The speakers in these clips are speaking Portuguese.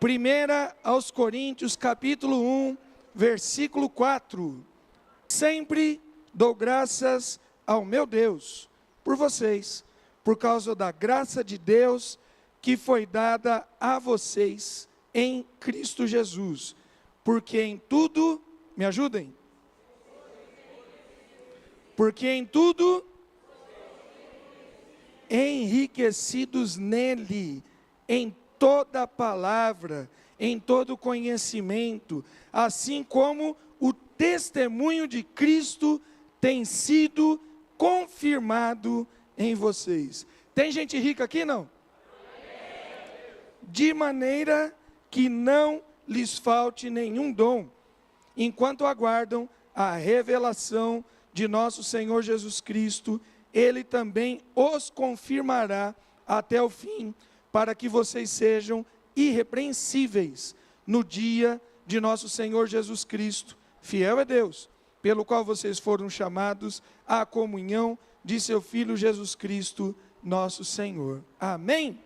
Primeira aos Coríntios, capítulo 1, versículo 4. Sempre dou graças ao meu Deus por vocês, por causa da graça de Deus que foi dada a vocês em Cristo Jesus. Porque em tudo, me ajudem? Porque em tudo, enriquecidos nele, em toda palavra, em todo conhecimento, assim como o testemunho de Cristo tem sido confirmado em vocês. Tem gente rica aqui, não? De maneira que não lhes falte nenhum dom, enquanto aguardam a revelação de nosso Senhor Jesus Cristo. Ele também os confirmará até o fim, para que vocês sejam irrepreensíveis no dia de nosso Senhor Jesus Cristo. Fiel é Deus, pelo qual vocês foram chamados à comunhão de seu Filho Jesus Cristo, nosso Senhor. Amém?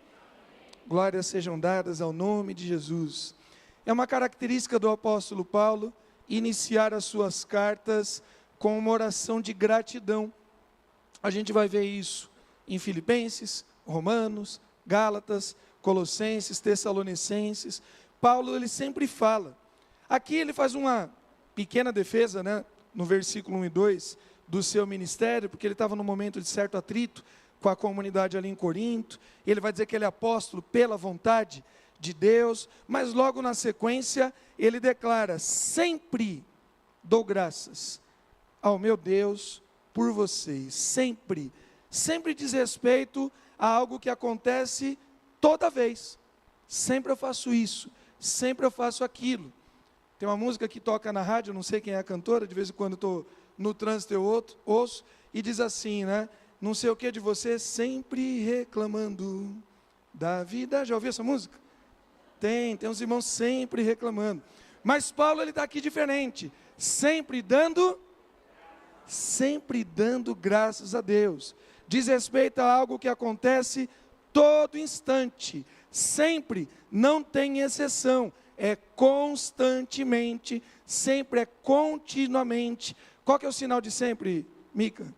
Glórias sejam dadas ao nome de Jesus. É uma característica do apóstolo Paulo iniciar as suas cartas com uma oração de gratidão. A gente vai ver isso em Filipenses, Romanos, Gálatas, Colossenses, Tessalonicenses. Paulo, ele sempre fala. Aqui ele faz uma pequena defesa, né, no versículo 1 e 2, do seu ministério, porque ele estava num momento de certo atrito com a comunidade ali em Corinto. Ele vai dizer que ele é apóstolo pela vontade de Deus, mas logo na sequência ele declara: sempre dou graças ao meu Deus por vocês. Sempre diz respeito a algo que acontece toda vez. Sempre eu faço isso, sempre eu faço aquilo. Tem uma música que toca na rádio, não sei quem é a cantora, de vez em quando estou no trânsito eu ouço, e diz assim, né? Não sei o que de você, sempre reclamando da vida. Já ouviu essa música? Tem uns irmãos sempre reclamando. Mas Paulo, ele está aqui diferente, sempre dando graças a Deus. Diz respeito a algo que acontece todo instante, sempre, não tem exceção, é constantemente, sempre é continuamente. Qual que é o sinal de sempre, Mica?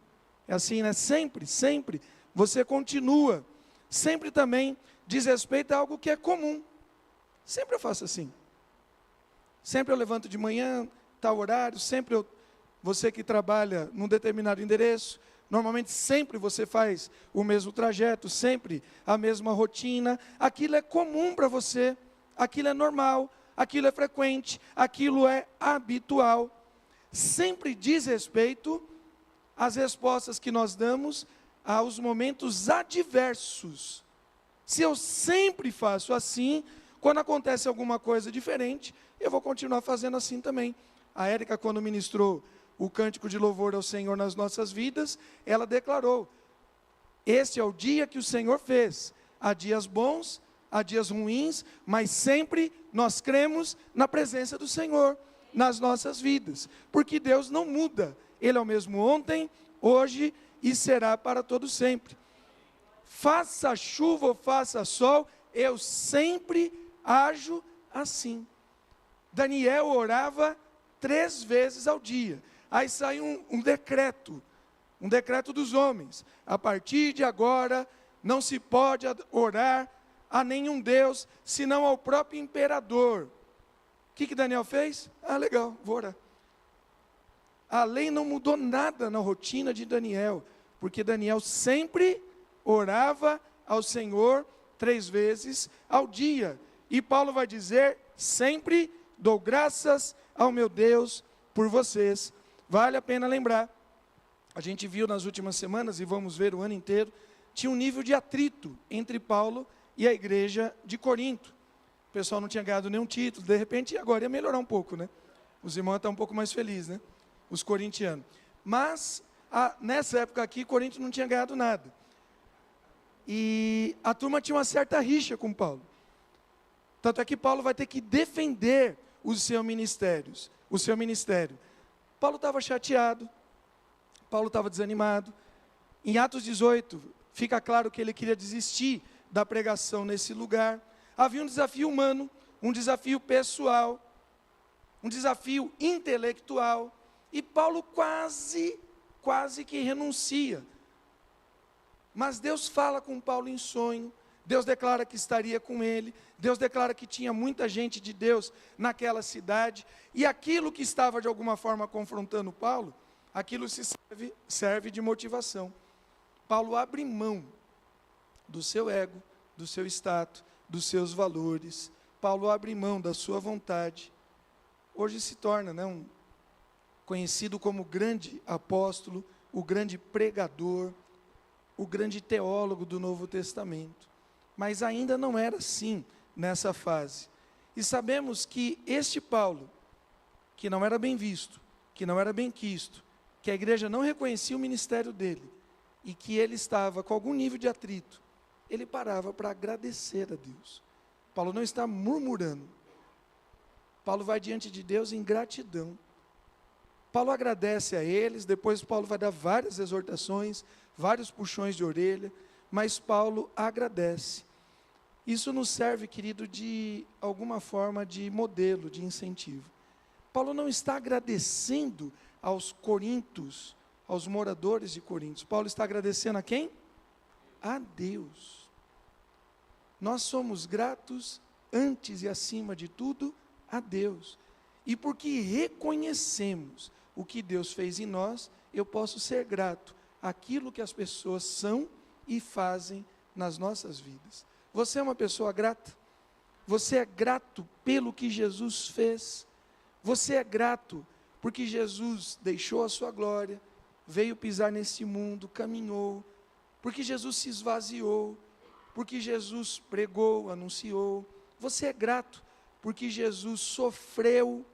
É assim, né? Sempre, você continua. Sempre também diz respeito a algo que é comum. Sempre eu faço assim. Sempre eu levanto de manhã, tal horário, você que trabalha num determinado endereço, normalmente sempre você faz o mesmo trajeto, sempre a mesma rotina. Aquilo é comum para você, aquilo é normal, aquilo é frequente, aquilo é habitual. Sempre diz respeito às respostas que nós damos aos momentos adversos. Se eu sempre faço assim, quando acontece alguma coisa diferente, eu vou continuar fazendo assim também. A Érica, quando ministrou o cântico de louvor ao Senhor nas nossas vidas, ela declarou: esse é o dia que o Senhor fez. Há dias bons, há dias ruins, mas sempre nós cremos na presença do Senhor nas nossas vidas, porque Deus não muda. Ele é o mesmo ontem, hoje e será para todo sempre. Faça chuva ou faça sol, eu sempre ajo assim. Daniel orava 3 vezes ao dia. Aí sai um decreto dos homens: a partir de agora não se pode orar a nenhum Deus, senão ao próprio imperador. O que Daniel fez? Legal, vou orar. A lei não mudou nada na rotina de Daniel, porque Daniel sempre orava ao Senhor 3 vezes ao dia. E Paulo vai dizer: sempre dou graças ao meu Deus por vocês. Vale a pena lembrar, a gente viu nas últimas semanas, e vamos ver o ano inteiro, tinha um nível de atrito entre Paulo e a igreja de Corinto. O pessoal não tinha ganhado nenhum título, de repente agora ia melhorar um pouco, né? Os irmãos estão um pouco mais felizes, né? Os corintianos. Mas, nessa época aqui, Corinto não tinha ganhado nada. E a turma tinha uma certa rixa com Paulo. Tanto é que Paulo vai ter que defender o seu ministério. Paulo estava chateado, Paulo estava desanimado. Em Atos 18, fica claro que ele queria desistir da pregação nesse lugar. Havia um desafio humano, um desafio pessoal, um desafio intelectual, e Paulo quase que renuncia. Mas Deus fala com Paulo em sonho, Deus declara que estaria com ele, Deus declara que tinha muita gente de Deus naquela cidade, e aquilo que estava de alguma forma confrontando Paulo, aquilo serve de motivação. Paulo abre mão do seu ego, do seu status, dos seus valores. Paulo abre mão da sua vontade. Hoje se torna, conhecido como o grande apóstolo, o grande pregador, o grande teólogo do Novo Testamento. Mas ainda não era assim nessa fase. E sabemos que este Paulo, que não era bem visto, que não era bem quisto, que a igreja não reconhecia o ministério dele, e que ele estava com algum nível de atrito, ele parava para agradecer a Deus. Paulo não está murmurando. Paulo vai diante de Deus em gratidão. Paulo agradece a eles, depois Paulo vai dar várias exortações, vários puxões de orelha, mas Paulo agradece. Isso nos serve, querido, de alguma forma de modelo, de incentivo. Paulo não está agradecendo aos coríntios, aos moradores de Corinto. Paulo está agradecendo a quem? A Deus. Nós somos gratos antes e acima de tudo a Deus. E porque reconhecemos o que Deus fez em nós, eu posso ser grato àquilo que as pessoas são e fazem nas nossas vidas. Você é uma pessoa grata? Você é grato pelo que Jesus fez? Você é grato porque Jesus deixou a sua glória, veio pisar nesse mundo, caminhou, porque Jesus se esvaziou, porque Jesus pregou, anunciou. Você é grato porque Jesus sofreu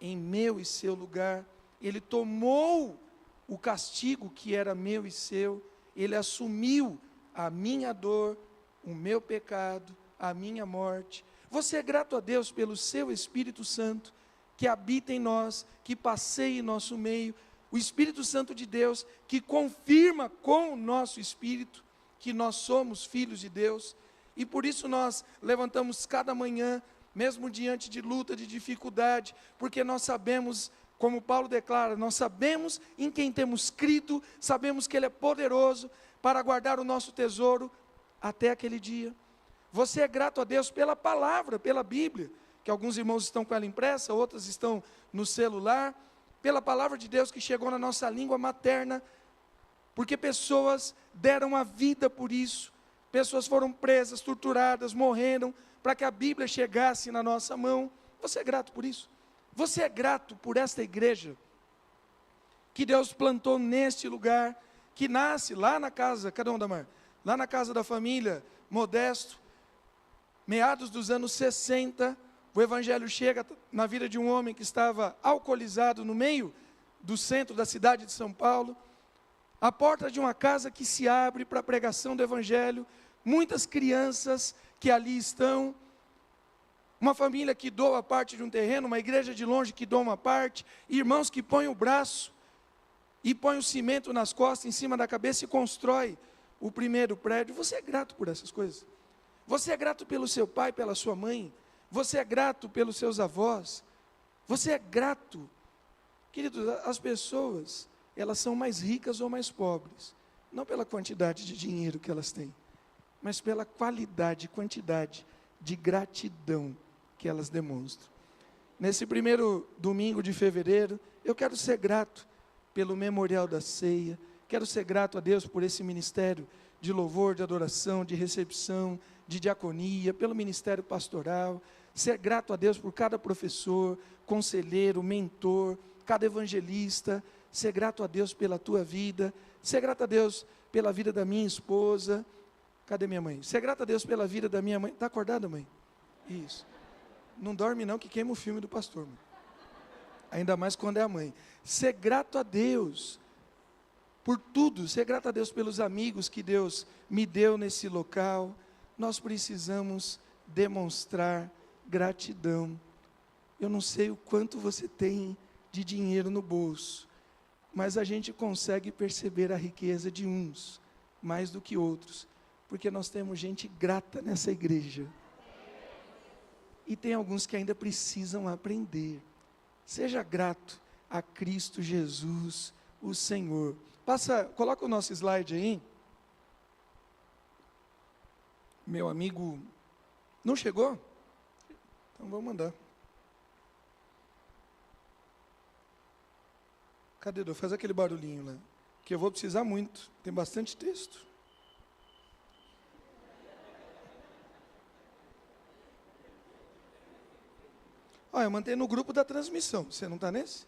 em meu e seu lugar, Ele tomou o castigo que era meu e seu, Ele assumiu a minha dor, o meu pecado, a minha morte. Você é grato a Deus pelo seu Espírito Santo, que habita em nós, que passeia em nosso meio, o Espírito Santo de Deus, que confirma com o nosso espírito, que nós somos filhos de Deus, e por isso nós levantamos cada manhã, mesmo diante de luta, de dificuldade, porque nós sabemos, como Paulo declara, nós sabemos em quem temos crido, sabemos que Ele é poderoso para guardar o nosso tesouro até aquele dia. Você é grato a Deus pela palavra, pela Bíblia, que alguns irmãos estão com ela impressa, outros estão no celular, pela palavra de Deus que chegou na nossa língua materna, porque pessoas deram a vida por isso, pessoas foram presas, torturadas, morreram, para que a Bíblia chegasse na nossa mão. Você é grato por isso? Você é grato por esta igreja, que Deus plantou neste lugar, que nasce lá na casa, cadê o Damar? Lá na casa da família, Modesto, meados dos anos 60, o Evangelho chega na vida de um homem que estava alcoolizado no meio do centro da cidade de São Paulo, a porta de uma casa que se abre para a pregação do Evangelho, muitas crianças que ali estão, uma família que doa parte de um terreno, uma igreja de longe que doa uma parte, irmãos que põem o braço e põem o cimento nas costas, em cima da cabeça e constrói o primeiro prédio. Você é grato por essas coisas? Você é grato pelo seu pai, pela sua mãe? Você é grato pelos seus avós? Você é grato? Queridos, as pessoas, elas são mais ricas ou mais pobres, não pela quantidade de dinheiro que elas têm, mas pela qualidade e quantidade de gratidão que elas demonstram. Nesse primeiro domingo de fevereiro, eu quero ser grato pelo memorial da ceia, quero ser grato a Deus por esse ministério de louvor, de adoração, de recepção, de diaconia, pelo ministério pastoral, ser grato a Deus por cada professor, conselheiro, mentor, cada evangelista, ser grato a Deus pela tua vida, ser grato a Deus pela vida da minha esposa. Cadê minha mãe? Ser grato a Deus pela vida da minha mãe. Está acordada, mãe? Isso. Não dorme não, que queima o filme do pastor, mãe. Ainda mais quando é a mãe. Ser grato a Deus por tudo, ser grato a Deus pelos amigos que Deus me deu nesse local. Nós precisamos demonstrar gratidão. Eu não sei o quanto você tem de dinheiro no bolso, mas a gente consegue perceber a riqueza de uns mais do que outros, porque nós temos gente grata nessa igreja. e tem alguns que ainda precisam aprender. Seja grato a Cristo Jesus, o Senhor. Coloca o nosso slide aí. Meu amigo, não chegou? Então vamos mandar. Cadê, Edu? Faz aquele barulhinho lá, que eu vou precisar muito, tem bastante texto. Eu mandei no grupo da transmissão, você não está nesse?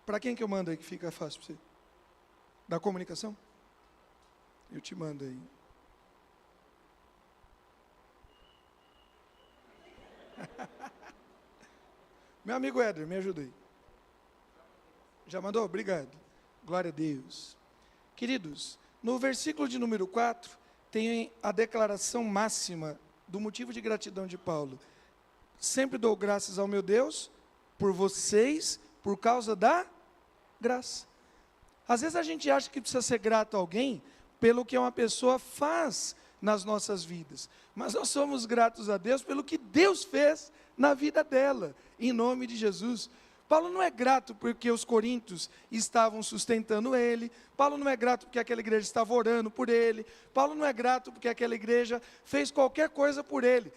Para quem que eu mando aí que fica fácil para você? Da comunicação? Eu te mando aí. Meu amigo Éder, me ajuda aí. Já mandou? Obrigado. Glória a Deus. Queridos, no versículo de número 4, tem a declaração máxima do motivo de gratidão de Paulo. Sempre dou graças ao meu Deus por vocês, por causa da graça. Às vezes a gente acha que precisa ser grato a alguém pelo que uma pessoa faz nas nossas vidas. Mas nós somos gratos a Deus pelo que Deus fez na vida dela, em nome de Jesus. Paulo não é grato porque os coríntios estavam sustentando ele. Paulo não é grato porque aquela igreja estava orando por ele. Paulo não é grato porque aquela igreja fez qualquer coisa por ele.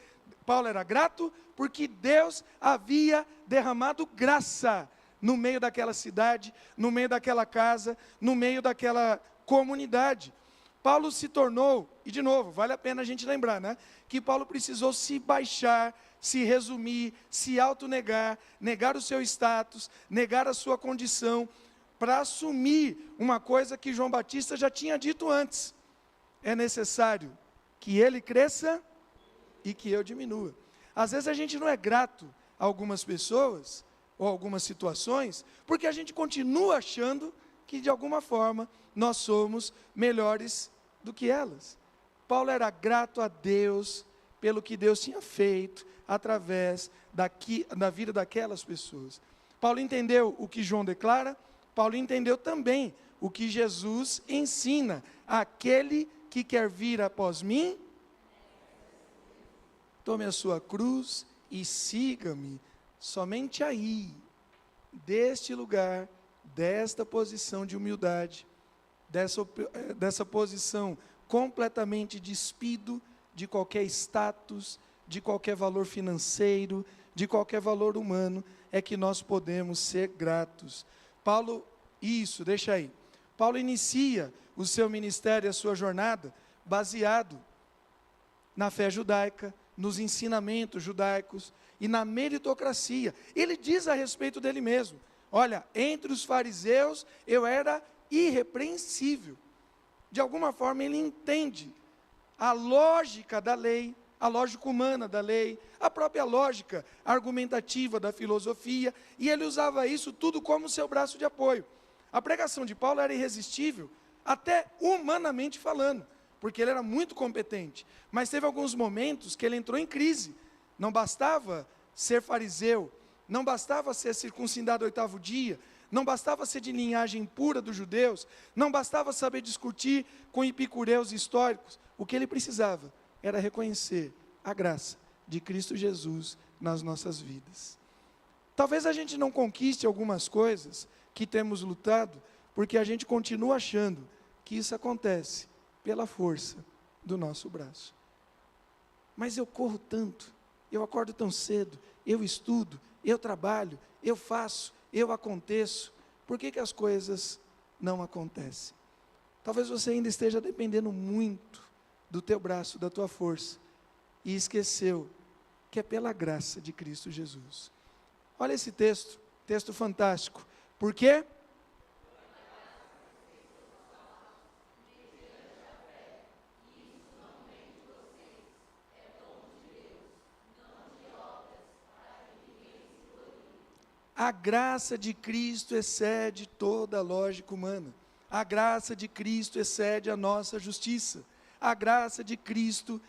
Paulo era grato porque Deus havia derramado graça no meio daquela cidade, no meio daquela casa, no meio daquela comunidade. Paulo se tornou, e de novo, vale a pena a gente lembrar, né? Que Paulo precisou se baixar, se resumir, se autonegar, negar o seu status, negar a sua condição, para assumir uma coisa que João Batista já tinha dito antes. É necessário que ele cresça e que eu diminua. Às vezes a gente não é grato a algumas pessoas, ou algumas situações, porque a gente continua achando que de alguma forma nós somos melhores do que elas. Paulo era grato a Deus pelo que Deus tinha feito através da vida daquelas pessoas. Paulo entendeu o que João declara, Paulo entendeu também o que Jesus ensina: aquele que quer vir após mim, tome a sua cruz e siga-me. Somente aí, deste lugar, desta posição de humildade, dessa posição completamente despido de qualquer status, de qualquer valor financeiro, de qualquer valor humano, é que nós podemos ser gratos. Paulo inicia o seu ministério, a sua jornada, baseado na fé judaica, nos ensinamentos judaicos e na meritocracia. Ele diz a respeito dele mesmo: olha, entre os fariseus eu era irrepreensível. De alguma forma ele entende a lógica da lei, a lógica humana da lei, a própria lógica argumentativa da filosofia, e ele usava isso tudo como seu braço de apoio. A pregação de Paulo era irresistível, até humanamente falando, porque ele era muito competente, mas teve alguns momentos que ele entrou em crise. Não bastava ser fariseu, não bastava ser circuncidado ao 8º dia, não bastava ser de linhagem pura dos judeus, não bastava saber discutir com epicureus históricos. O que ele precisava era reconhecer a graça de Cristo Jesus nas nossas vidas. Talvez a gente não conquiste algumas coisas que temos lutado, porque a gente continua achando que isso acontece pela força do nosso braço. Mas eu corro tanto, eu acordo tão cedo, eu estudo, eu trabalho, eu faço, eu aconteço. Por que as coisas não acontecem? Talvez você ainda esteja dependendo muito do teu braço, da tua força, e esqueceu que é pela graça de Cristo Jesus. Olha esse texto fantástico. Por quê? A graça de Cristo excede toda a lógica humana. A graça de Cristo excede a nossa justiça. A graça de Cristo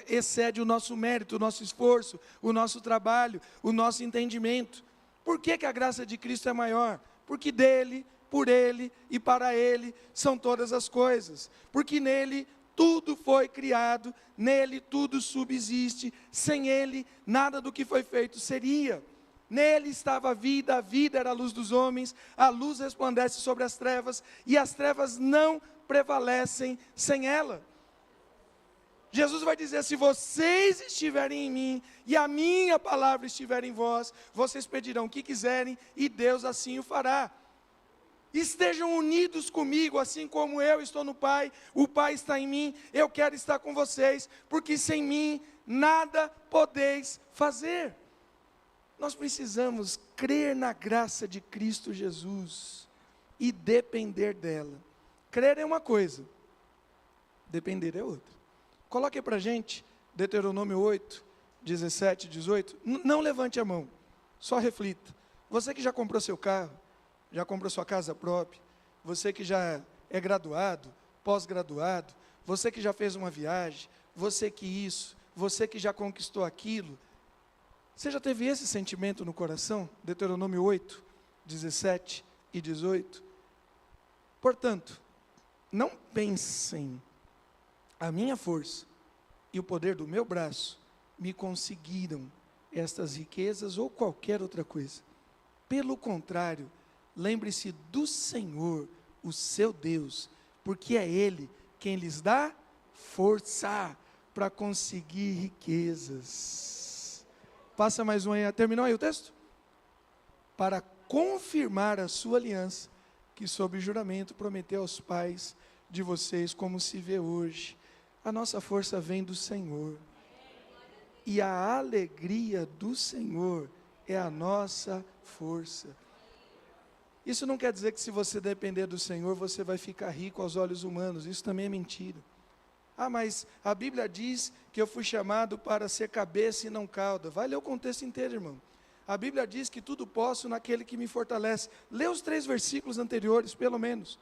excede o nosso mérito, o nosso esforço, o nosso trabalho, o nosso entendimento. Por que a graça de Cristo é maior? Porque dele, por ele e para ele são todas as coisas. Porque nele tudo foi criado, nele tudo subsiste, sem ele nada do que foi feito seria. Nele estava a vida era a luz dos homens, a luz resplandece sobre as trevas, e as trevas não prevalecem sem ela. Jesus vai dizer: se vocês estiverem em mim, e a minha palavra estiver em vós, vocês pedirão o que quiserem, e Deus assim o fará. Estejam unidos comigo, assim como eu estou no Pai, o Pai está em mim, eu quero estar com vocês, porque sem mim nada podeis fazer. Nós precisamos crer na graça de Cristo Jesus e depender dela. Crer é uma coisa, depender é outra. Coloque para a gente, Deuteronômio 8, 17, 18, não levante a mão, só reflita. Você que já comprou seu carro, já comprou sua casa própria, você que já é graduado, pós-graduado, você que já fez uma viagem, você que isso, você que já conquistou aquilo, você já teve esse sentimento no coração? Deuteronômio 8, 17 e 18. Portanto, não pensem, a minha força e o poder do meu braço me conseguiram estas riquezas ou qualquer outra coisa. Pelo contrário, lembre-se do Senhor, o seu Deus, porque é Ele quem lhes dá força para conseguir riquezas. Passa mais um aí, terminou aí o texto? Para confirmar a sua aliança, que sob juramento prometeu aos pais de vocês, como se vê hoje. A nossa força vem do Senhor, e a alegria do Senhor é a nossa força. Isso não quer dizer que se você depender do Senhor, você vai ficar rico aos olhos humanos. Isso também é mentira. Ah, mas a Bíblia diz que eu fui chamado para ser cabeça e não cauda. Vai ler o contexto inteiro, irmão. A Bíblia diz que tudo posso naquele que me fortalece. Lê os 3 versículos anteriores, pelo menos.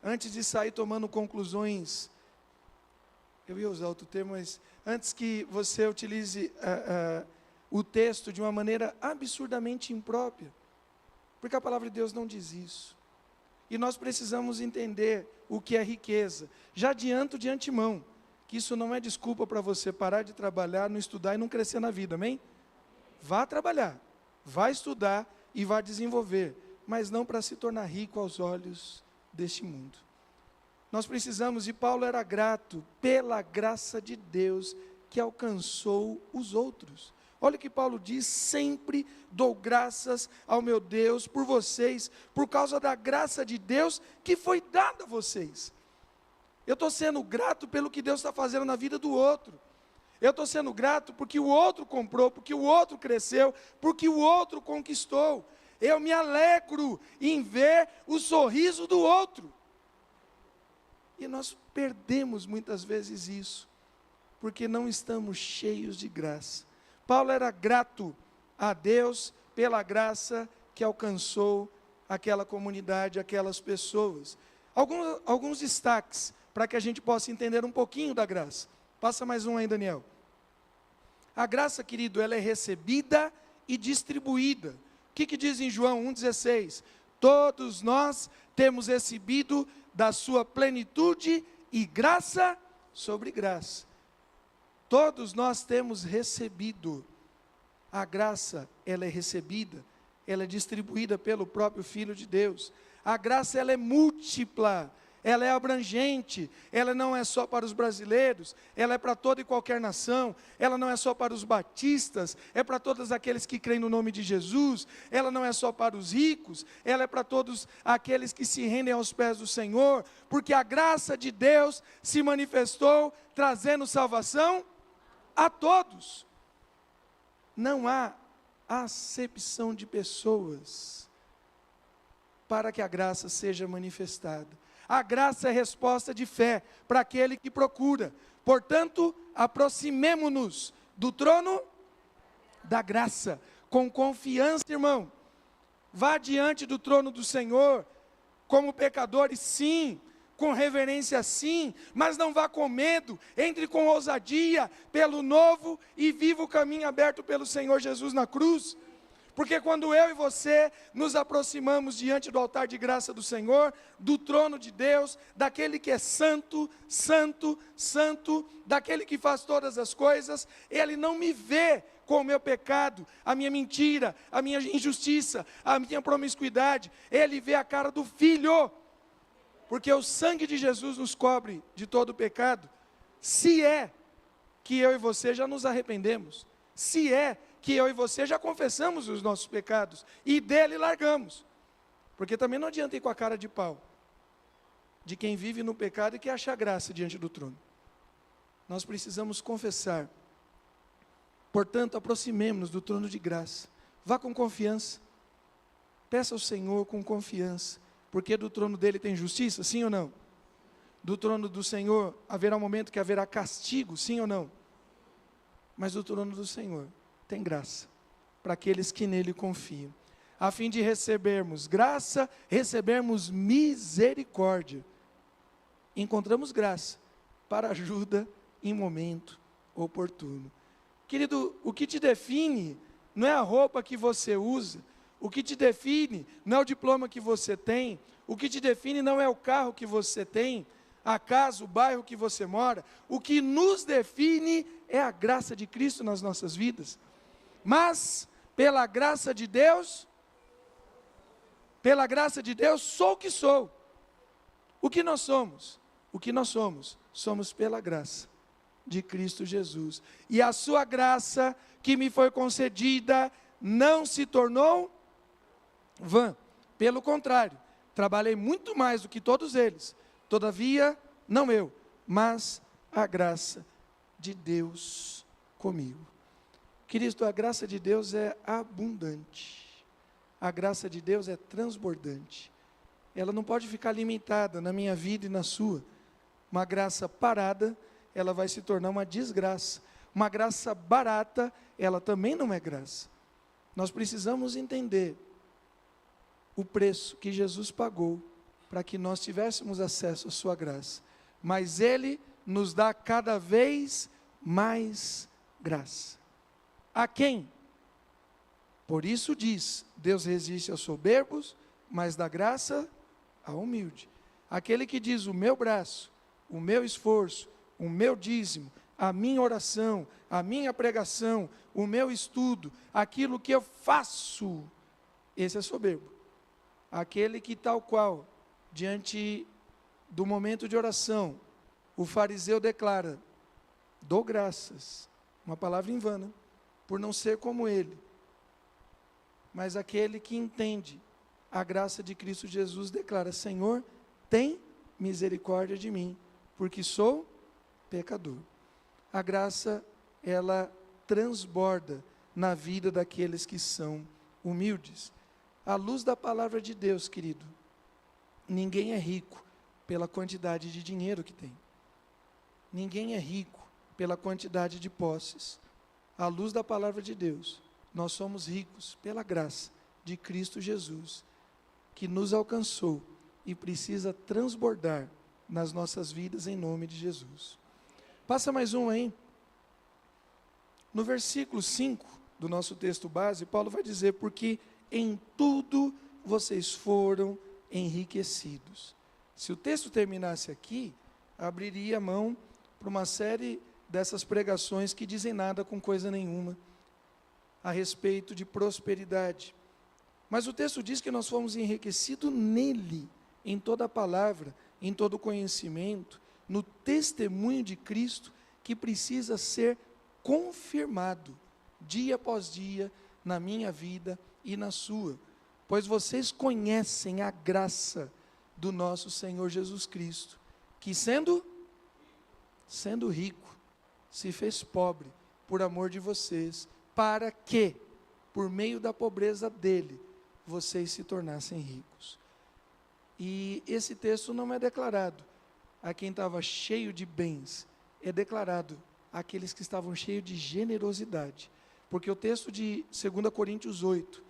Antes de sair tomando conclusões, eu ia usar outro termo, mas antes que você utilize o texto de uma maneira absurdamente imprópria. Porque a palavra de Deus não diz isso. E nós precisamos entender o que é riqueza. Já adianto de antemão, que isso não é desculpa para você parar de trabalhar, não estudar e não crescer na vida, amém? Vá trabalhar, vá estudar e vá desenvolver, mas não para se tornar rico aos olhos deste mundo. Nós precisamos, e Paulo era grato pela graça de Deus que alcançou os outros. Olha o que Paulo diz: sempre dou graças ao meu Deus por vocês, por causa da graça de Deus que foi dada a vocês. Eu estou sendo grato pelo que Deus está fazendo na vida do outro. Eu estou sendo grato porque o outro comprou, porque o outro cresceu, porque o outro conquistou. Eu me alegro em ver o sorriso do outro. E nós perdemos muitas vezes isso, porque não estamos cheios de graça. Paulo era grato a Deus pela graça que alcançou aquela comunidade, aquelas pessoas. Alguns destaques para que a gente possa entender um pouquinho da graça. Passa mais um aí, Daniel. A graça, querido, ela é recebida e distribuída. O que diz em João 1,16? Todos nós temos recebido da sua plenitude e graça sobre graça. Todos nós temos recebido. A graça, ela é recebida, ela é distribuída pelo próprio Filho de Deus. A graça, ela é múltipla, ela é abrangente, ela não é só para os brasileiros, ela é para toda e qualquer nação, ela não é só para os batistas, é para todos aqueles que creem no nome de Jesus, ela não é só para os ricos, ela é para todos aqueles que se rendem aos pés do Senhor, porque a graça de Deus se manifestou, trazendo salvação a todos. Não há acepção de pessoas para que a graça seja manifestada. A graça é resposta de fé para aquele que procura. Portanto, aproximemo-nos do trono da graça, com confiança, irmão. Vá diante do trono do Senhor, como pecadores, sim, com reverência, sim, mas não vá com medo, entre com ousadia, pelo novo e vivo caminho aberto pelo Senhor Jesus na cruz. Porque quando eu e você nos aproximamos diante do altar de graça do Senhor, do trono de Deus, daquele que é santo, santo, santo, daquele que faz todas as coisas, Ele não me vê com o meu pecado, a minha mentira, a minha injustiça, a minha promiscuidade. Ele vê a cara do Filho, porque o sangue de Jesus nos cobre de todo o pecado, se é que eu e você já nos arrependemos, se é que eu e você já confessamos os nossos pecados e dele largamos. Porque também não adianta ir com a cara de pau de quem vive no pecado e que acha graça diante do trono. Nós precisamos confessar. Portanto, aproximemo-nos do trono de graça. Vá com confiança. Peça ao Senhor com confiança. Porque do trono dele tem justiça, sim ou não? Do trono do Senhor haverá um momento que haverá castigo, sim ou não? Mas do trono do Senhor tem graça para aqueles que nele confiam, a fim de recebermos graça, recebermos misericórdia. Encontramos graça para ajuda em momento oportuno. Querido, o que te define não é a roupa que você usa, o que te define não é o diploma que você tem, o que te define não é o carro que você tem, a casa, o bairro que você mora. O que nos define é a graça de Cristo nas nossas vidas. Mas, pela graça de Deus, sou o que sou. O que nós somos? O que nós somos? Somos pela graça de Cristo Jesus. E a sua graça que me foi concedida não se tornou vã. Pelo contrário, trabalhei muito mais do que todos eles. Todavia, não eu, mas a graça de Deus comigo. Querido, a graça de Deus é abundante. A graça de Deus é transbordante. Ela não pode ficar limitada na minha vida e na sua. Uma graça parada, ela vai se tornar uma desgraça. Uma graça barata, ela também não é graça. Nós precisamos entender o preço que Jesus pagou para que nós tivéssemos acesso à sua graça. Mas Ele nos dá cada vez mais graça. A quem? Por isso diz, Deus resiste aos soberbos, mas dá graça ao humilde. Aquele que diz, o meu braço, o meu esforço, o meu dízimo, a minha oração, a minha pregação, o meu estudo, aquilo que eu faço, esse é soberbo. Aquele que tal qual, diante do momento de oração, o fariseu declara, dou graças, uma palavra em vão, por não ser como ele. Mas aquele que entende a graça de Cristo Jesus declara, Senhor, tem misericórdia de mim, porque sou pecador. A graça, ela transborda na vida daqueles que são humildes. À luz da palavra de Deus, querido, ninguém é rico pela quantidade de dinheiro que tem. Ninguém é rico pela quantidade de posses. À luz da palavra de Deus, nós somos ricos pela graça de Cristo Jesus, que nos alcançou e precisa transbordar nas nossas vidas em nome de Jesus. Passa mais um aí. No versículo 5 do nosso texto base, Paulo vai dizer, porque em tudo vocês foram enriquecidos. Se o texto terminasse aqui, abriria mão para uma série dessas pregações que dizem nada com coisa nenhuma a respeito de prosperidade. Mas o texto diz que nós fomos enriquecidos nele, em toda a palavra, em todo o conhecimento, no testemunho de Cristo, que precisa ser confirmado, dia após dia, na minha vida e na sua. Pois vocês conhecem a graça do nosso Senhor Jesus Cristo, que sendo rico, se fez pobre, por amor de vocês, para que, por meio da pobreza dele, vocês se tornassem ricos. E esse texto não é declarado a quem estava cheio de bens, é declarado àqueles que estavam cheios de generosidade. Porque o texto de 2 Coríntios 8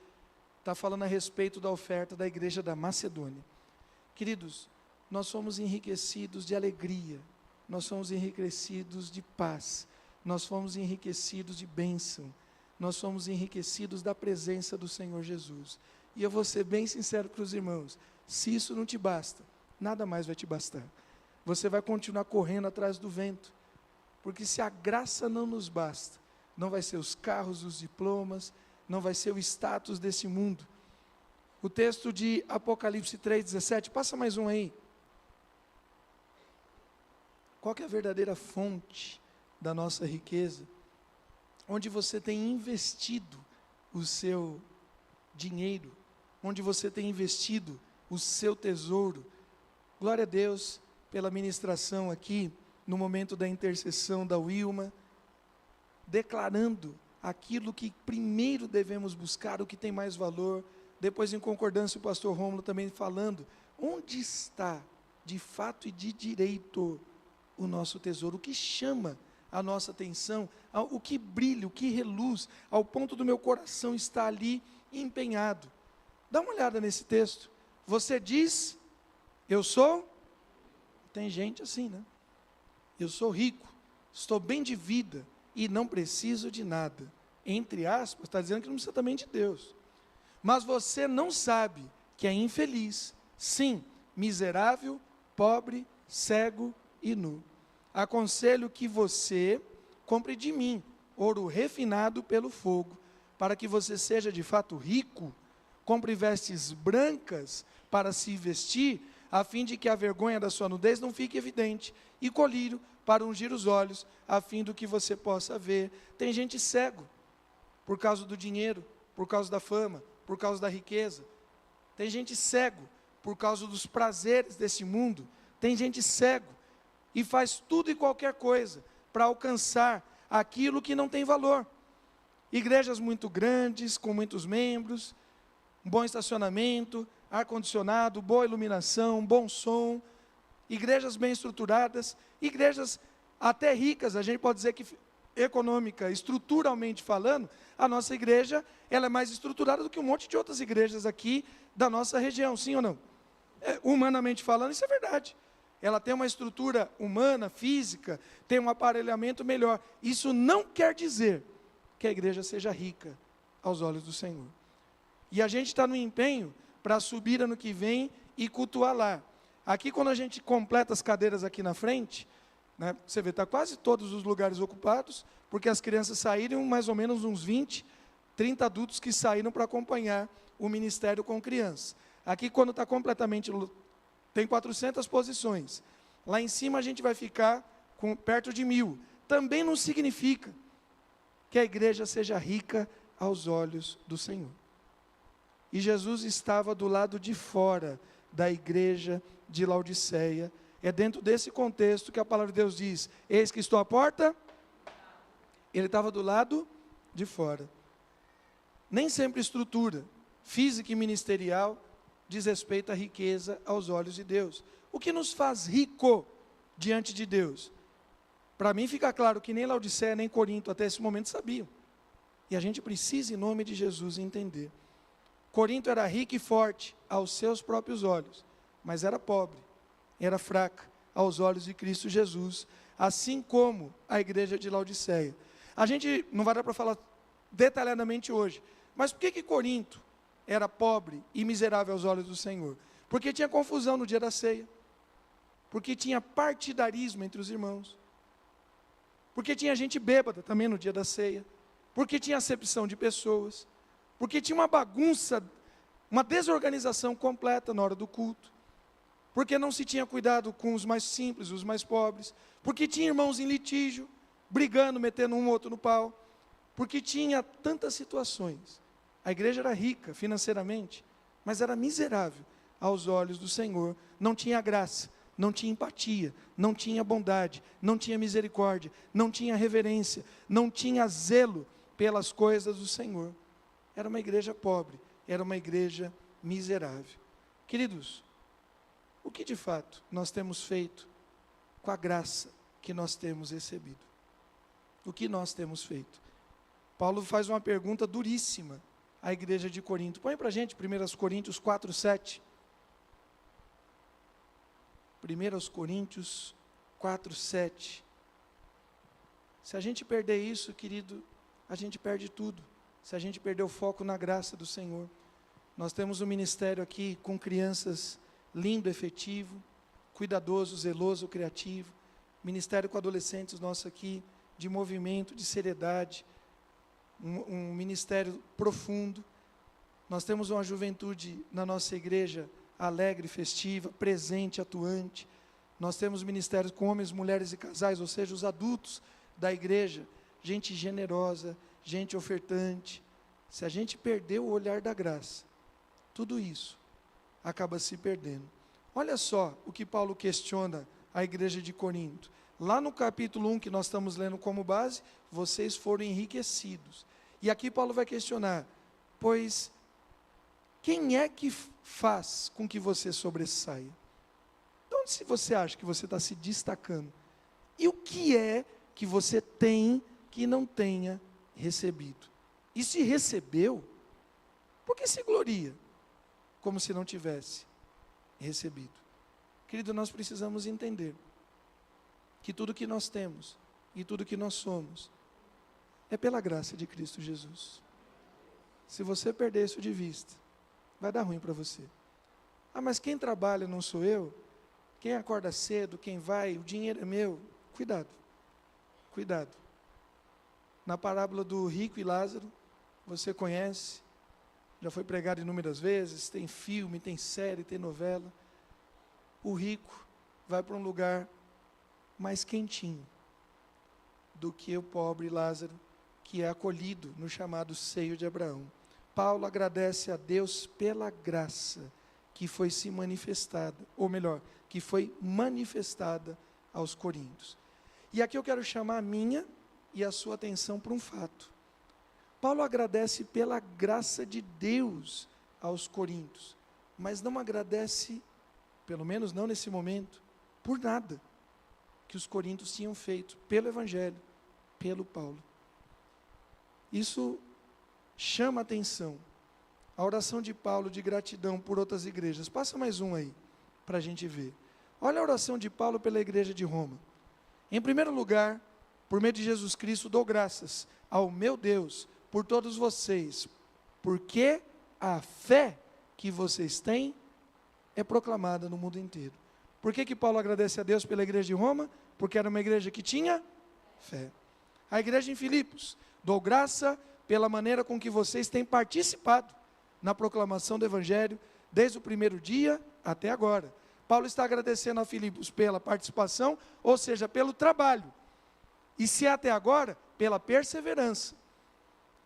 está falando a respeito da oferta da igreja da Macedônia. Queridos, nós somos enriquecidos de alegria, nós somos enriquecidos de paz, nós fomos enriquecidos de bênção. nós somos enriquecidos da presença do Senhor Jesus. E eu vou ser bem sincero para os irmãos, se isso não te basta, nada mais vai te bastar. Você vai continuar correndo atrás do vento, porque se a graça não nos basta, não vai ser os carros, os diplomas, não vai ser o status desse mundo. O texto de Apocalipse 3,17, passa mais um aí. Qual que é a verdadeira fonte da nossa riqueza? Onde você tem investido o seu dinheiro, onde você tem investido o seu tesouro. Glória a Deus pela ministração aqui, no momento da intercessão da Wilma, declarando aquilo que primeiro devemos buscar, o que tem mais valor. Depois, em concordância, o pastor Rômulo também falando, onde está, de fato e de direito, o nosso tesouro, o que chama a nossa atenção, o que brilha, o que reluz, ao ponto do meu coração estar ali empenhado. Dá uma olhada nesse texto. Você diz, eu sou? Tem gente assim, né? Eu sou rico, estou bem de vida e não preciso de nada. Entre aspas, está dizendo que não precisa também de Deus. Mas você não sabe que é infeliz, sim, miserável, pobre, cego e nu. Aconselho que você compre de mim ouro refinado pelo fogo, para que você seja de fato rico. Compre vestes brancas para se vestir, a fim de que a vergonha da sua nudez não fique evidente, e colírio para ungir os olhos, a fim do que você possa ver. Tem gente cego por causa do dinheiro, por causa da fama, por causa da riqueza. Tem gente cego por causa dos prazeres desse mundo. Tem gente cego e faz tudo e qualquer coisa para alcançar aquilo que não tem valor. Igrejas muito grandes, com muitos membros, um bom estacionamento, ar-condicionado, boa iluminação, bom som, igrejas bem estruturadas, igrejas até ricas, a gente pode dizer que econômica, estruturalmente falando, a nossa igreja, ela é mais estruturada do que um monte de outras igrejas aqui da nossa região, sim ou não? Humanamente falando, isso é verdade. Ela tem uma estrutura humana, física, tem um aparelhamento melhor. Isso não quer dizer que a igreja seja rica aos olhos do Senhor. E a gente está no empenho para subir ano que vem e cultuar lá. Aqui, quando a gente completa as cadeiras aqui na frente, né, você vê, está quase todos os lugares ocupados, porque as crianças saíram, mais ou menos uns 20, 30 adultos que saíram para acompanhar o ministério com crianças. Aqui, quando está completamente, tem 400 posições. Lá em cima a gente vai ficar com perto de 1000. Também não significa que a igreja seja rica aos olhos do Senhor. E Jesus estava do lado de fora da igreja de Laodiceia. É dentro desse contexto que a palavra de Deus diz, eis que estou à porta. Ele estava do lado de fora. Nem sempre estrutura física e ministerial diz respeito à riqueza aos olhos de Deus. O que nos faz rico diante de Deus? Para mim fica claro que nem Laodiceia, nem Corinto até esse momento sabiam. E a gente precisa, em nome de Jesus, entender. Corinto era rico e forte aos seus próprios olhos, mas era pobre, era fraca aos olhos de Cristo Jesus, assim como a igreja de Laodiceia. A gente não vai dar para falar detalhadamente hoje, mas por que Corinto era pobre e miserável aos olhos do Senhor? Porque tinha confusão no dia da ceia, porque tinha partidarismo entre os irmãos, porque tinha gente bêbada também no dia da ceia, porque tinha acepção de pessoas, porque tinha uma bagunça, uma desorganização completa na hora do culto, porque não se tinha cuidado com os mais simples, os mais pobres, porque tinha irmãos em litígio, brigando, metendo um outro no pau, porque tinha tantas situações. A igreja era rica financeiramente, mas era miserável aos olhos do Senhor. Não tinha graça, não tinha empatia, não tinha bondade, não tinha misericórdia, não tinha reverência, não tinha zelo pelas coisas do Senhor. Era uma igreja pobre, era uma igreja miserável. Queridos, o que de fato nós temos feito com a graça que nós temos recebido? O que nós temos feito? Paulo faz uma pergunta duríssima à igreja de Corinto. Põe para a gente 1 Coríntios 4:7. 1 Coríntios 4:7. Se a gente perder isso, querido, a gente perde tudo. se a gente perder o foco na graça do Senhor. Nós temos um ministério aqui com crianças lindo, efetivo, cuidadoso, zeloso, criativo. Ministério com adolescentes nosso aqui, de movimento, de seriedade. Um ministério profundo. Nós temos uma juventude na nossa igreja alegre, festiva, presente, atuante. Nós temos ministérios com homens, mulheres e casais, ou seja, os adultos da igreja, gente generosa, gente ofertante. Se a gente perder o olhar da graça, tudo isso acaba se perdendo. Olha só o que Paulo questiona a igreja de Corinto. Lá no capítulo 1 que nós estamos lendo como base, vocês foram enriquecidos. E aqui Paulo vai questionar, pois quem é que faz com que você sobressaia? De onde se você acha que você está se destacando? E o que é que você tem que não tenha recebido? E se recebeu, por que se gloria? Como se não tivesse recebido. Querido, nós precisamos entender que tudo que nós temos e tudo que nós somos é pela graça de Cristo Jesus. Se você perder isso de vista, vai dar ruim para você. Ah, mas quem trabalha não sou eu? Quem acorda cedo, quem vai, o dinheiro é meu. Cuidado, cuidado. Na parábola do rico e Lázaro, você conhece, já foi pregado inúmeras vezes, tem filme, tem série, tem novela. O rico vai para um lugar mais quentinho do que o pobre Lázaro, que é acolhido no chamado seio de Abraão. Paulo agradece a Deus pela graça que foi se manifestada, ou melhor, que foi manifestada aos coríntios. E aqui eu quero chamar a minha e a sua atenção para um fato. Paulo agradece pela graça de Deus aos coríntios, mas não agradece, pelo menos não nesse momento, por nada que os coríntios tinham feito pelo Evangelho, pelo Paulo. Isso chama a atenção. A oração de Paulo de gratidão por outras igrejas. Passa mais um aí, para a gente ver. Olha a oração de Paulo pela igreja de Roma. Em primeiro lugar, por meio de Jesus Cristo, dou graças ao meu Deus por todos vocês, porque a fé que vocês têm é proclamada no mundo inteiro. Por que Paulo agradece a Deus pela igreja de Roma? Porque era uma igreja que tinha fé. A igreja em Filipos, dou graça pela maneira com que vocês têm participado na proclamação do Evangelho, desde o primeiro dia até agora. Paulo está agradecendo a Filipos pela participação, ou seja, pelo trabalho. E se até agora, pela perseverança.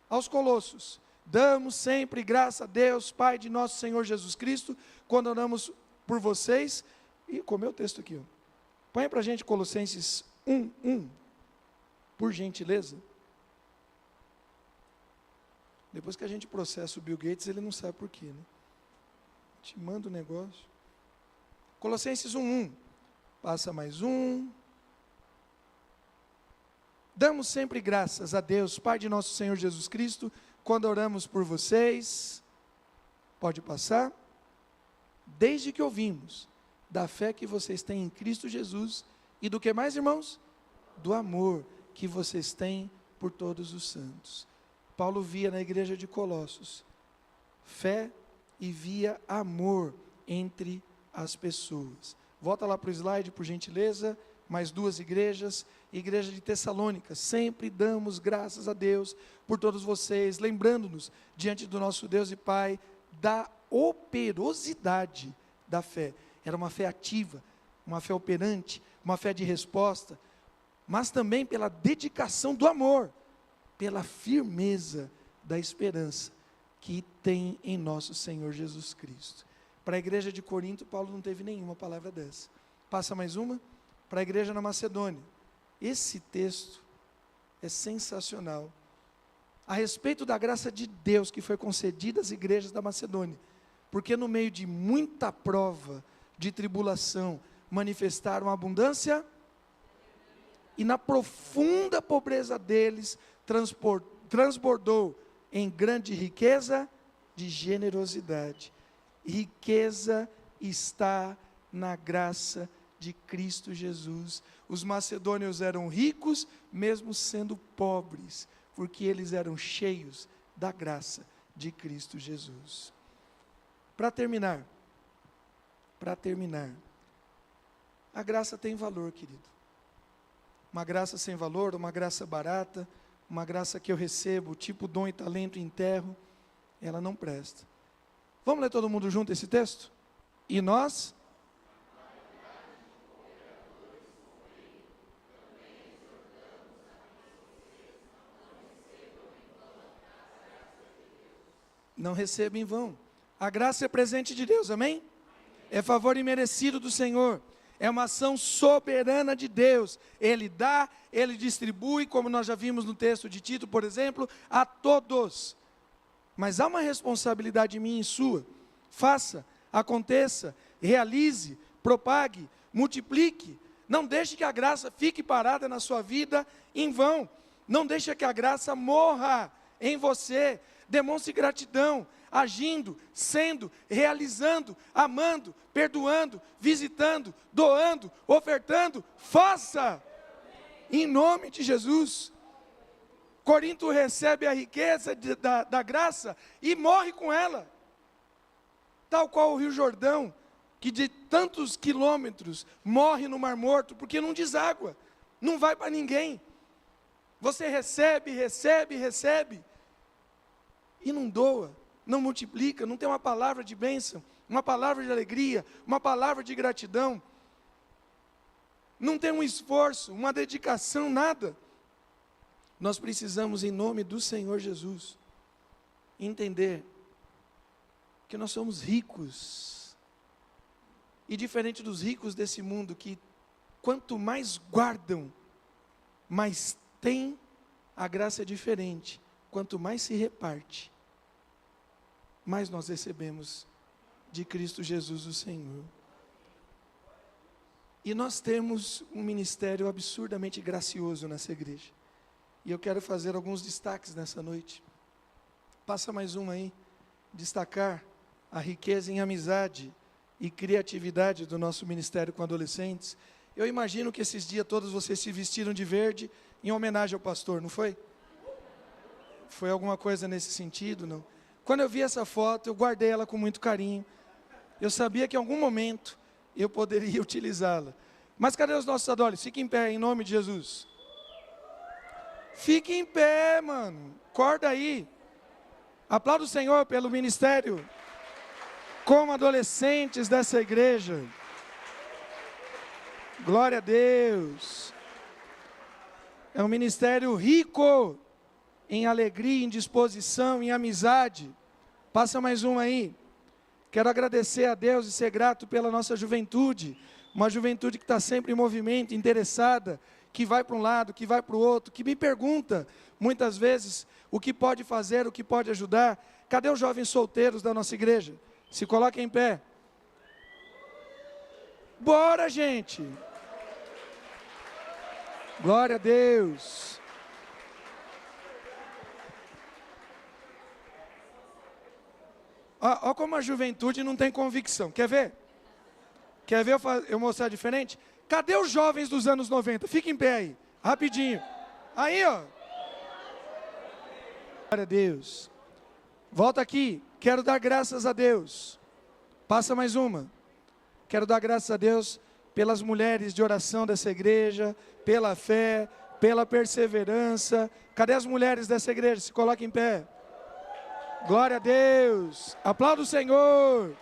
Aos Colossos, damos sempre graça a Deus, Pai de nosso Senhor Jesus Cristo, quando oramos por vocês. E como é o texto aqui, ó. Põe para a gente Colossenses 1:1, por gentileza. Depois que a gente processa o Bill Gates, ele não sabe por quê, né? Te manda o negócio. Colossenses 1:1. Passa mais um. Damos sempre graças a Deus, Pai de nosso Senhor Jesus Cristo, quando oramos por vocês. Pode passar. Desde que ouvimos da fé que vocês têm em Cristo Jesus e do que mais, irmãos? Do amor que vocês têm por todos os santos. Paulo via na igreja de Colossos fé e via amor entre as pessoas. Volta lá para o slide, por gentileza. Mais duas igrejas. Igreja de Tessalônica, sempre damos graças a Deus por todos vocês, lembrando-nos diante do nosso Deus e Pai da operosidade da fé. Era uma fé ativa, uma fé operante, uma fé de resposta, mas também pela dedicação do amor, pela firmeza da esperança que tem em nosso Senhor Jesus Cristo. Para a igreja de Corinto, Paulo não teve nenhuma palavra dessa. Passa mais uma. Para a igreja na Macedônia. Esse texto é sensacional. A respeito da graça de Deus que foi concedida às igrejas da Macedônia. Porque no meio de muita prova, de tribulação, manifestaram abundância. E na profunda pobreza deles, transbordou em grande riqueza de generosidade. Riqueza está na graça de Cristo Jesus. Os macedônios eram ricos, mesmo sendo pobres, porque eles eram cheios da graça de Cristo Jesus. Para terminar, a graça tem valor, querido. Uma graça sem valor, uma graça barata, uma graça que eu recebo, tipo dom e talento e enterro, ela não presta. Vamos ler todo mundo junto esse texto? E nós... não receba em vão. A graça é presente de Deus, amém? É favor imerecido do Senhor. É uma ação soberana de Deus. Ele dá, Ele distribui, como nós já vimos no texto de Tito, por exemplo, a todos. Mas há uma responsabilidade minha e sua. Faça, aconteça, realize, propague, multiplique. Não deixe que a graça fique parada na sua vida em vão. Não deixe que a graça morra em você. Demonstre gratidão, agindo, sendo, realizando, amando, perdoando, visitando, doando, ofertando. Faça, em nome de Jesus. Corinto recebe a riqueza da graça e morre com ela. Tal qual o Rio Jordão, que de tantos quilômetros morre no Mar Morto, porque não deságua, não vai para ninguém. Você recebe, e não doa, não multiplica, não tem uma palavra de bênção, uma palavra de alegria, uma palavra de gratidão, não tem um esforço, uma dedicação, nada. Nós precisamos, em nome do Senhor Jesus, entender que nós somos ricos, e diferente dos ricos desse mundo, que quanto mais guardam, mais tem, a graça é diferente. Quanto mais se reparte, mais nós recebemos de Cristo Jesus, o Senhor. E nós temos um ministério absurdamente gracioso nessa igreja. E eu quero fazer alguns destaques nessa noite. Passa mais uma aí. Destacar a riqueza em amizade e criatividade do nosso ministério com adolescentes. Eu imagino que esses dias todos vocês se vestiram de verde em homenagem ao pastor, não foi? Foi alguma coisa nesse sentido, não? Quando eu vi essa foto, eu guardei ela com muito carinho. Eu sabia que em algum momento eu poderia utilizá-la. Mas cadê os nossos adolescentes? Fique em pé, em nome de Jesus. Fique em pé, mano. Acorda aí. Aplauda o Senhor pelo ministério como adolescentes dessa igreja. Glória a Deus. É um ministério rico em alegria, em disposição, em amizade. Passa mais um aí. Quero agradecer a Deus e ser grato pela nossa juventude. Uma juventude que está sempre em movimento, interessada, que vai para um lado, que vai para o outro, que me pergunta, muitas vezes, o que pode fazer, o que pode ajudar. Cadê os jovens solteiros da nossa igreja? Se coloquem em pé. Bora, gente! Glória a Deus! Olha como a juventude não tem convicção. Quer ver? Quer ver eu mostrar diferente? Cadê os jovens dos anos 90? Fica em pé aí, rapidinho. Aí, ó. Glória a Deus. Volta aqui. Quero dar graças a Deus. Passa mais uma. Quero dar graças a Deus pelas mulheres de oração dessa igreja, pela fé, pela perseverança. Cadê as mulheres dessa igreja? Se coloquem em pé. Glória a Deus. Aplauda o Senhor.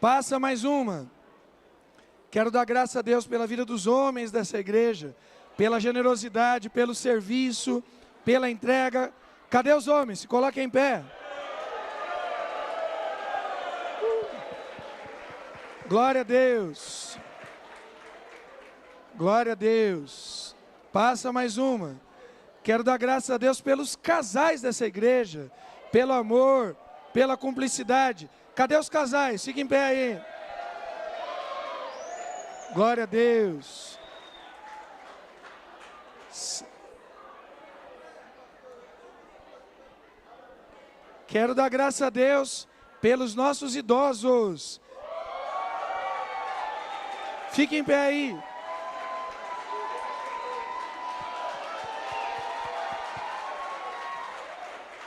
Passa mais uma. Quero dar graças a Deus pela vida dos homens dessa igreja, pela generosidade, pelo serviço, pela entrega. Cadê os homens? Se coloquem em pé. Glória a Deus. Glória a Deus. Passa mais uma. Quero dar graças a Deus pelos casais dessa igreja, pelo amor, pela cumplicidade. Cadê os casais? Fiquem em pé aí. Glória a Deus. Quero dar graças a Deus pelos nossos idosos. Fique em pé aí.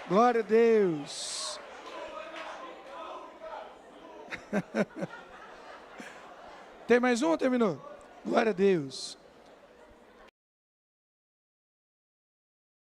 Glória a Deus. Tem mais um ou terminou? Glória a Deus.